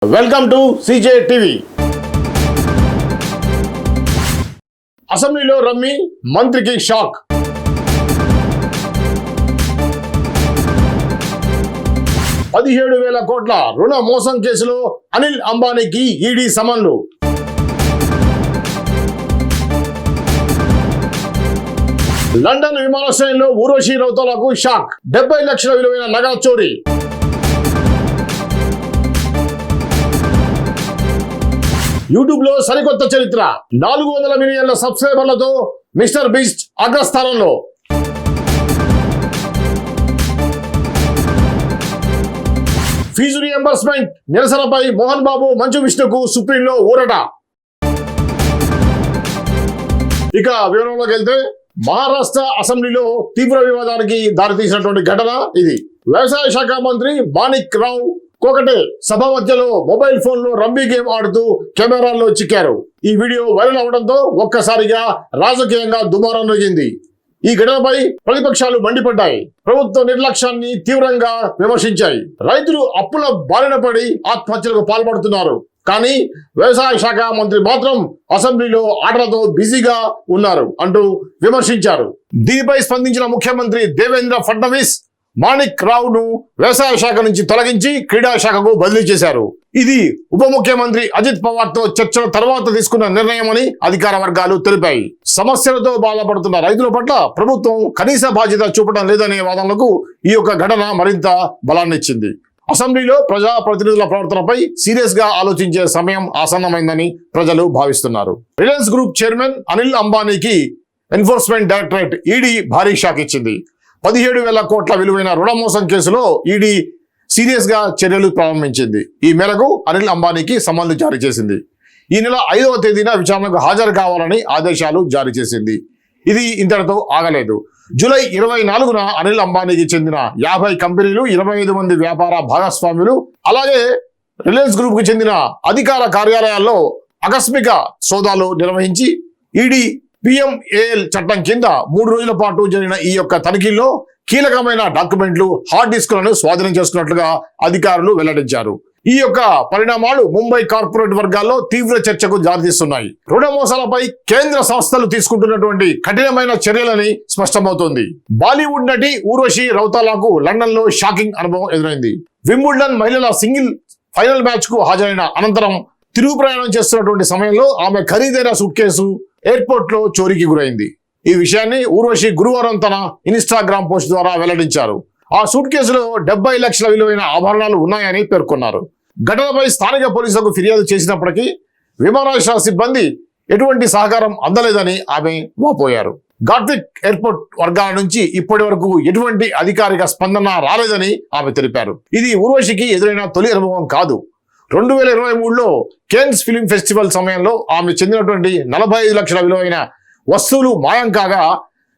Welcome to CJ TV. అసెంబ్లీలో రమ్మి మంత్రికి shock. ₹17,000 కోట్ల రుణ మోసం కేసులో అనిల్ అంబానీకి ఈడీ సమన్లు. లండన్ విమానాశ్రయంలో ఊర్వశి రౌతలకు షాక్. 70 లక్షల విలువైన నగల చోరీ. యూట్యూబ్ లో సరికొత్త చరిత్ర. 400 మిలియన్ల సబ్స్క్రైబర్లతో మిస్టర్ బీస్ట్ అగ్రస్థానంలో. ఫీజు రియంబర్స్మెంట్ నిరసనపై మోహన్ బాబు మంచు విష్ణుకు సుప్రీంలో ఊరట. ఇక వివరంలోకి వెళ్తే, మహారాష్ట్ర అసెంబ్లీలో తీవ్ర వివాదానికి దారితీసినటువంటి ఘటన ఇది. వ్యవసాయ శాఖ మంత్రి మాణిక్ రావు కోకటే సభ మధ్యలో మొబైల్ ఫోన్ లో రమ్మీ గేమ్ ఆడుతూ కెమెరాల్లో చిక్కారు. ఈ వీడియో వైరల్ అవడంతో ఒక్కసారిగా రాజకీయంగా దుమారం రేగింది. ఈ ఘటనపై ప్రతిపక్షాలు మండిపడ్డాయి. ప్రభుత్వ నిర్లక్ష్యాన్ని తీవ్రంగా విమర్శించాయి. రైతులు అప్పుల బారిన పడి ఆత్మహత్యలకు పాల్పడుతున్నారు. కానీ వ్యవసాయ శాఖ మంత్రి మాత్రం అసెంబ్లీలో ఆటలతో బిజీగా ఉన్నారు అంటూ విమర్శించారు. దీనిపై స్పందించిన ముఖ్యమంత్రి దేవేంద్ర ఫడ్నవీస్ మాణిక్ రావును వ్యవసాయ శాఖ నుంచి తొలగించి క్రీడా శాఖకు బదిలీ చేశారు. ఇది ఉప ముఖ్యమంత్రి అజిత్ పవార్ తో చర్చల తర్వాత తీసుకున్న నిర్ణయమని అధికార వర్గాలు తెలిపాయి. సమస్యలతో బాధపడుతున్న రైతుల పట్ల ప్రభుత్వం కనీస బాధ్యత చూపడం లేదనే వాదనలకు ఈ యొక్క ఘటన మరింత బలాన్నిచ్చింది. అసెంబ్లీలో ప్రజా ప్రతినిధుల ప్రవర్తనపై సీరియస్ గా ఆలోచించే సమయం ఆసన్నమైందని ప్రజలు భావిస్తున్నారు. రిలయన్స్ గ్రూప్ చైర్మన్ అనిల్ అంబానీకి ఎన్ఫోర్స్మెంట్ డైరెక్టరేట్ ఈడీ భారీ షాక్ ఇచ్చింది. 17,000 కోట్ల విలువైన రుణ మోసం కేసులో ఈడీ సీరియస్ గా చర్యలు ప్రారంభించింది. ఈ మేరకు అనిల్ అంబానీకి సమన్లు జారీ చేసింది. ఈ నెల 5వ తేదీన విచారణకు హాజరు కావాలని ఆదేశాలు జారీ చేసింది. ఇది ఇంతటితో ఆగలేదు. జూలై 24న అనిల్ అంబానీకి చెందిన 50 కంపెనీలు, 25 మంది వ్యాపార భాగస్వాములు, అలాగే రిలయన్స్ గ్రూప్ కు చెందిన అధికార కార్యాలయాల్లో ఆకస్మిక సోదాలు నిర్వహించి ఈడీ పిఎంఏఎల్ చట్టం కింద 3 రోజుల పాటు జరిగిన ఈ యొక్క తనిఖీల్లో కీలకమైన డాక్యుమెంట్లు, హార్డ్ డిస్కులను స్వాధీనం చేసుకున్నట్లుగా అధికారులు వెల్లడించారు. ఈ యొక్క పరిణామాలు ముంబై కార్పొరేట్ వర్గాల్లో తీవ్ర చర్చకు దారితీస్తున్నాయి. రుణ మోసాలపై కేంద్ర సంస్థలు తీసుకుంటున్నటువంటి కఠినమైన చర్యలని స్పష్టమవుతోంది. బాలీవుడ్ నటి ఊర్వశి రౌతలకు లండన్ లో షాకింగ్ అనుభవం ఎదురైంది. వింబుల్డన్ మహిళల సింగిల్ ఫైనల్ మ్యాచ్ కు హాజరైన అనంతరం తిరుగు ప్రయాణం చేస్తున్నటువంటి సమయంలో ఆమె ఖరీదైన సూట్ కేసు ఎయిర్పోర్ట్ లో చోరీకి గురైంది. ఈ విషయాన్ని ఊర్వశి గురువారం తన ఇన్స్టాగ్రామ్ పోస్ట్ ద్వారా వెల్లడించారు. ఆ సూట్ కేసులో 70 లక్షల విలువైన ఆభరణాలు ఉన్నాయని పేర్కొన్నారు. ఘటనపై స్థానిక పోలీసులకు ఫిర్యాదు చేసినప్పటికీ విమానాశ్రయ సిబ్బంది ఎటువంటి సహకారం అందలేదని ఆమె వాపోయారు. గాట్విక్ ఎయిర్పోర్ట్ వర్గాల నుంచి ఇప్పటి వరకు ఎటువంటి అధికారిక స్పందన రాలేదని ఆమె తెలిపారు. ఇది ఊర్వశికి ఎదురైన తొలి అనుభవం కాదు. 2023లో కేన్స్ ఫిల్మ్ ఫెస్టివల్ సమయంలో ఆమె చెందినటువంటి 45 లక్షల విలువైన వస్తువులు మాయం కాగా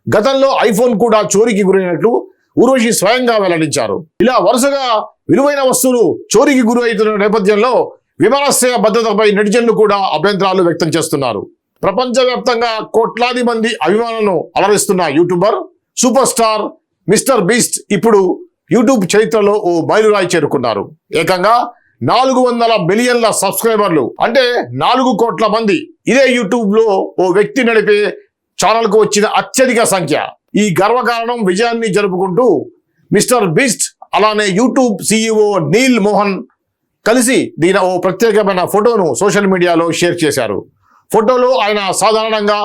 గతంలో ఐఫోన్ కూడా చోరీకి గురైనట్లు ఊర్వశి స్వయంగా వెల్లడించారు. ఇలా వరుసగా విలువైన వస్తువులు చోరీకి గురి అవుతున్న నేపథ్యంలో విమానాశ్రయ భద్రతపై నెటిజన్లు కూడా అభ్యంతరాలు వ్యక్తం చేస్తున్నారు. ప్రపంచవ్యాప్తంగా కోట్లాది మంది అభిమానులను అలరిస్తున్న YouTuber super star Mr Beast ఇప్పుడు యూట్యూబ్ చరిత్రలో ఓ మైలురాయి చేరుకున్నారు. ఏకంగా 400 మిలియన్ల సబ్స్క్రైబర్లు, అంటే 4 కోట్ల మంది. ఇదే యూట్యూబ్ లో ఓ వ్యక్తి నడిపే ఛానల్ కు వచ్చిన అత్యధిక సంఖ్య. ఈ గర్వకారణం విజయాన్ని జరుపుకుంటూ మిస్టర్ బీస్ట్ అలానే యూట్యూబ్ CEO నీల్ మోహన్ కలిసి దిగిన ఓ ప్రత్యేకమైన ఫోటోను సోషల్ మీడియాలో షేర్ చేశారు. ఫోటోలో ఆయన సాధారణంగా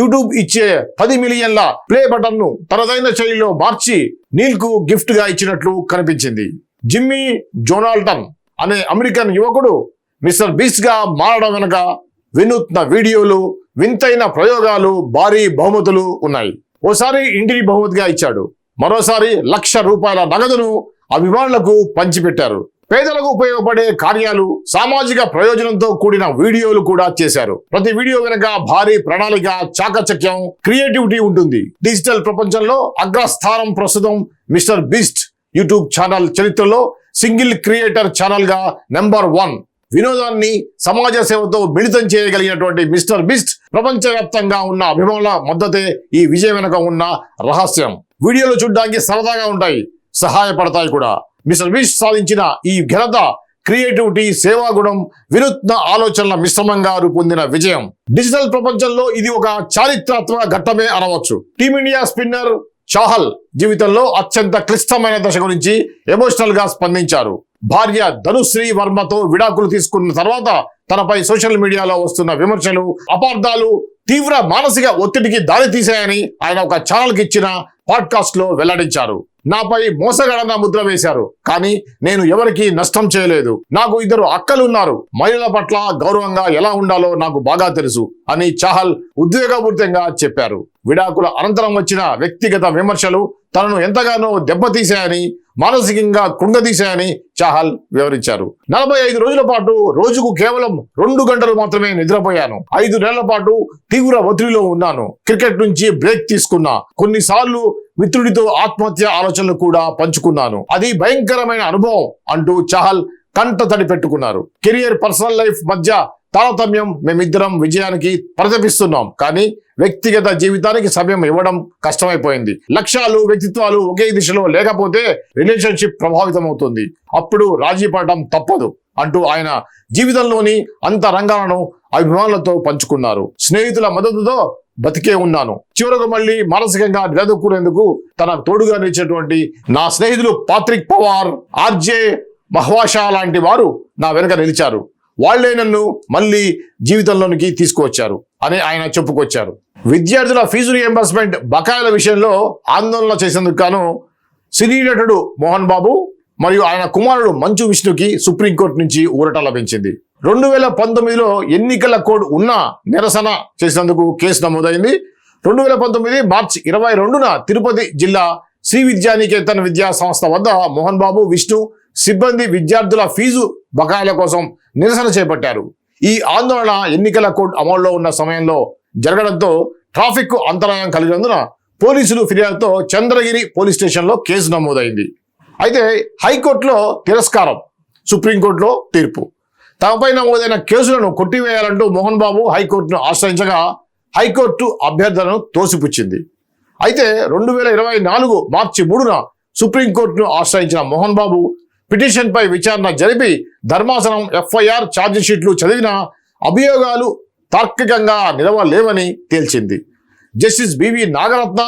యూట్యూబ్ ఇచ్చే 10 మిలియన్ల ప్లే బటన్ ను తనదైన శైలిలో మార్చి నీల్ కు గిఫ్ట్ గా ఇచ్చినట్లు కనిపించింది. జిమ్మీ జోనాల్టన్ అనే అమెరికన్ యువకుడు మిస్టర్ బీస్ట్ గా మారడం వెనుక వినూత్న వీడియోలు, వింతైన ప్రయోగాలు, భారీ బహుమతులు ఉన్నాయి. ఓసారి ఇంటిని బహుమతిగా ఇచ్చాడు, మరోసారి ₹1,00,000 నగదును అభిమానులకు పంచిపెట్టారు. పేదలకు ఉపయోగపడే కార్యాలు, సామాజిక ప్రయోజనంతో కూడిన వీడియోలు కూడా చేశారు. ప్రతి వీడియో వెనుక భారీ ప్రణాళిక, చాకచక్యం, క్రియేటివిటీ ఉంటుంది. డిజిటల్ ప్రపంచంలో అగ్రస్థానం ప్రస్తుతం మిస్టర్ బీస్ట్ యూట్యూబ్ ఛానల్ చరిత్రలో సింగిల్ క్రియేటర్ ఛానల్ గా నెంబర్ 1. వినోదాన్ని సమాజ సేవతో మిళితం చేయగలిగినటువంటి మిస్టర్ బీస్ట్ ప్రపంచవ్యాప్తంగా ఉన్న అభిమానుల మద్దతే ఈ విజయం వెనుక ఉన్న రహస్యం. వీడియోలు చూడడానికి సరదాగా ఉంటాయి, సహాయపడతాయి కూడా. మిస్టర్ బీస్ట్ సాధించిన ఈ ఘనత క్రియేటివిటీ, సేవాగుణం, వినూత్న ఆలోచనల మిశ్రమంగా రూపొందిన విజయం. డిజిటల్ ప్రపంచంలో ఇది ఒక చారిత్రాత్మక ఘట్టమే అనవచ్చు. టీమిండియా స్పిన్నర్ చాహల్ జీవితంలో అత్యంత క్లిష్టమైన దశ గురించి ఎమోషనల్ గా స్పందించారు. భార్య ధనుశ్రీ వర్మతో విడాకులు తీసుకున్న తర్వాత తనపై సోషల్ మీడియాలో వస్తున్న విమర్శలు, అపార్థాలు తీవ్ర మానసిక ఒత్తిడికి దారితీశాయని ఆయన ఒక ఛానల్కి ఇచ్చిన పాడ్కాస్ట్ లో వెల్లడించారు. నాపై మోసగడన ముద్ర వేశారు, కానీ నేను ఎవరికీ నష్టం చేయలేదు. నాకు 2 అక్కలు ఉన్నారు. మహిళల పట్ల గౌరవంగా ఎలా ఉండాలో నాకు బాగా తెలుసు అని చాహల్ ఉద్వేగపూరితంగా చెప్పారు. విడాకుల అనంతరం వచ్చిన వ్యక్తిగత విమర్శలు తనను ఎంతగానో దెబ్బతీశాయని, మానసికంగా కృంగదీశాయని చాహల్ వివరించారు. 45 రోజుల పాటు రోజుకు కేవలం 2 గంటలు మాత్రమే నిద్రపోయాను. 5 నెలల పాటు తీవ్ర ఒత్తిడిలో ఉన్నాను. క్రికెట్ నుంచి బ్రేక్ తీసుకున్నా. కొన్నిసార్లు మిత్రుడితో ఆత్మహత్య ఆలోచనలు కూడా పంచుకున్నాను. అది భయంకరమైన అనుభవం అంటూ చాహల్ కంట తడి పెట్టుకున్నారు. కెరియర్, పర్సనల్ లైఫ్ మధ్య తారతమ్యం. మేమిద్దరం విజయానికి పరితపిస్తున్నాం, కానీ వ్యక్తిగత జీవితానికి సమయం ఇవ్వడం కష్టమైపోయింది. లక్ష్యాలు, వ్యక్తిత్వాలు ఒకే దిశలో లేకపోతే రిలేషన్షిప్ ప్రభావితం అవుతుంది. అప్పుడు రాజీ పడటం తప్పదు అంటూ ఆయన జీవితంలోని అంత రంగాలను అభిమానులతో పంచుకున్నారు. స్నేహితుల మద్దతుతో బతికే ఉన్నాను. చివరకు మళ్ళీ మానసికంగా నిలదొక్కునేందుకు తన తోడుగా నిలిచేటువంటి నా స్నేహితులు పాత్రిక్ పవార్, ఆర్జే మహ్వాషా లాంటి వారు నా వెనుక నిలిచారు. వాళ్లే నన్ను మళ్ళీ జీవితంలోనికి తీసుకువచ్చారు అని ఆయన చెప్పుకొచ్చారు. విద్యార్థుల ఫీజు రియంబర్స్మెంట్ బకాయిల విషయంలో ఆందోళన చేసేందుకు గాను సినీ నటుడు మోహన్ బాబు మరియు ఆయన కుమారుడు మంచు విష్ణుకి సుప్రీంకోర్టు నుంచి ఊరట లభించింది. 2019లో ఎన్నికల కోడ్ ఉన్నా నిరసన చేసినందుకు కేసు నమోదైంది. 2019 మార్చి 22న తిరుపతి జిల్లా శ్రీ విద్యానికేతన్ విద్యా సంస్థ వద్ద మోహన్ బాబు, విష్ణు సిబ్బంది విద్యార్థుల ఫీజు బకాయిల కోసం నిరసన చేపట్టారు. ఈ ఆందోళన ఎన్నికల కోడ్ అమల్లో ఉన్న సమయంలో జరగడంతో ట్రాఫిక్ అంతరాయం కలిగినందున పోలీసులు ఫిర్యాదుతో చంద్రగిరి పోలీస్ స్టేషన్లో కేసు నమోదైంది. అయితే హైకోర్టులో తిరస్కారం, సుప్రీంకోర్టులో తీర్పు. తమపై నమోదైన కేసులను కొట్టివేయాలంటూ మోహన్ బాబు హైకోర్టును ఆశ్రయించగా హైకోర్టు అభ్యర్థనను తోసిపుచ్చింది. అయితే 2024 మార్చి 3న సుప్రీంకోర్టును ఆశ్రయించిన మోహన్ బాబు పిటిషన్పై విచారణ జరిపి ధర్మాసనం ఎఫ్ఐఆర్ ఛార్జిషీట్లు చదివిన అభియోగాలు తార్కికంగా నిలవలేవని తేల్చింది. Justice BV Nagarathna,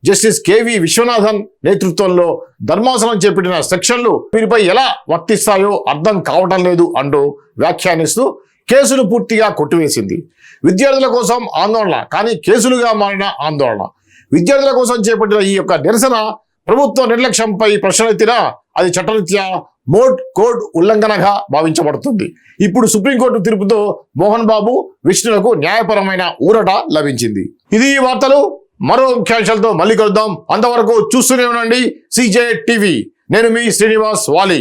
justice KV Viswanathan నేతృత్వంలో ధర్మాసనం చేపట్టిన సెక్షన్లు వీరిపై ఎలా వర్తిస్తాయో అర్థం కావటం లేదు అంటూ వ్యాఖ్యానిస్తూ కేసులు పూర్తిగా కొట్టివేసింది. విద్యార్థుల కోసం ఆందోళన, కానీ కేసులుగా మారిన ఆందోళన. విద్యార్థుల కోసం చేపట్టిన ఈ యొక్క నిరసన ప్రభుత్వ నిర్లక్ష్యంపై ప్రశ్నెత్తినా అది చట్టరీత్యా మోడ్ కోడ్ ఉల్లంఘనగా భావించబడుతుంది. ఇప్పుడు సుప్రీంకోర్టు తీర్పుతో మోహన్ బాబు, విష్ణులకు న్యాయపరమైన ఊరట లభించింది. ఇది ఈ వార్తలు. మరో ముఖ్యాంశాలతో మళ్ళీ కలుద్దాం. అంతవరకు చూస్తూనే ఉండండి CJ టీవీ. నేను మీ శ్రీనివాస్ వాలి.